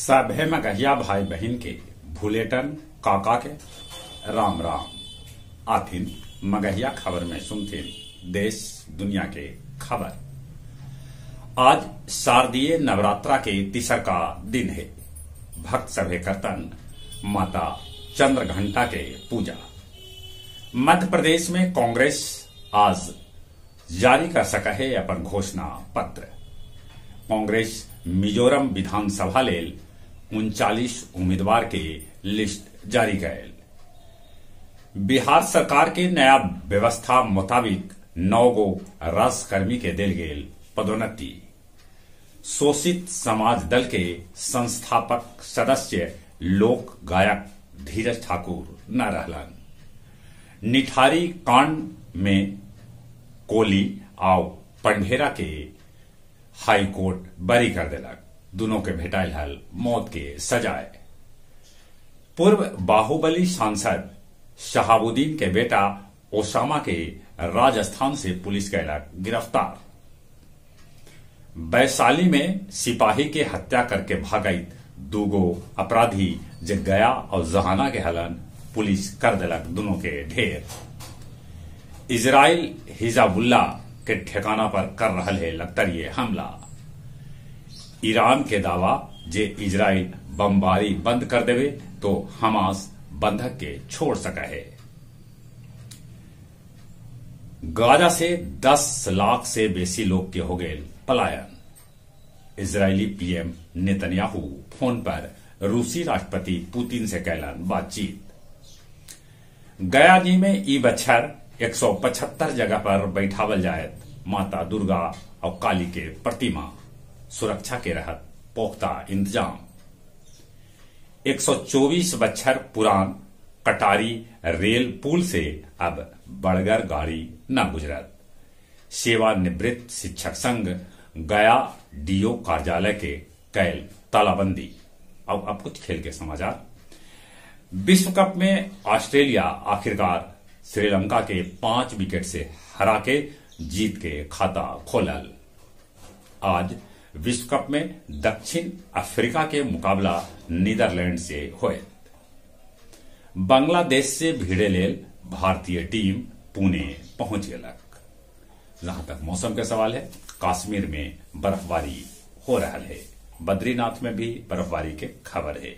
सभे मगहिया भाई बहन के भूलेटन काका के राम राम आथिन मगहिया खबर में सुनथिन देश दुनिया के खबर। आज शारदीय नवरात्रा के तीसर का दिन है। भक्त सभे करतन माता चंद्रघंटा के पूजा। मध्य प्रदेश में कांग्रेस आज जारी कर सका है अपन घोषणा पत्र। कांग्रेस मिजोरम विधानसभा लेल 39 उम्मीदवार के लिस्ट जारी करेल। बिहार सरकार के नया व्यवस्था मुताबिक 9 गो राजकर्मी के दिल गेल पदोन्नति। शोषित समाज दल के संस्थापक सदस्य लोक गायक धीरज ठाकुर न रहलन। निठारी कांड में कोली और पंढेरा के हाई कोर्ट बरी कर दिलक। दोनों के भेटाइल हल मौत के सजाए। पूर्व बाहुबली सांसद शहाबुद्दीन के बेटा ओसामा के राजस्थान से पुलिस कैलक गिरफ्तार। वैशाली में सिपाही के हत्या करके भागैत 2 गो अपराधी जे गया और जहाना के हलन पुलिस कर दिलक दोनों के ढेर। इजराइल हिजाबुल्ला के ठिकाना पर कर रहा है लश्करी हमला। ईरान के दावा जे इजराइल बमबारी बंद कर देवे तो हमास बंधक के छोड़ सका है। गाजा से 10 लाख से बेसी लोग के हो गए पलायन। इजरायली पीएम नेतन्याहू फोन पर रूसी राष्ट्रपति पुतिन से कैलन बातचीत। गया जी में ई बछर 175 जगह पर बैठावल जायत माता दुर्गा और काली के प्रतिमा। सुरक्षा के रहत पोख्ता इंतजाम। 124 बछर पुरान कटारी रेल पुल से अब बड़गर गाड़ी न गुजरत। सेवानिवृत्त शिक्षक संघ गया डीओ कार्यालय के कैल तालाबंदी। अब कुछ खेल के समाचार। विश्व कप में ऑस्ट्रेलिया आखिरकार श्रीलंका के 5 विकेट से हरा के जीत के खाता खोलल। आज विश्व कप में दक्षिण अफ्रीका के मुकाबला नीदरलैंड से होयत। बांग्लादेश से भिड़े लेल भारतीय टीम पुणे पहुंच गेलक। जहां तक मौसम के सवाल है, कश्मीर में बर्फबारी हो रहा है। बद्रीनाथ में भी बर्फबारी के खबर है।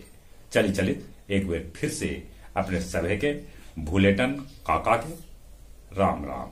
चलित एक बार फिर से अपने सभे के भूलेटन काका के राम राम।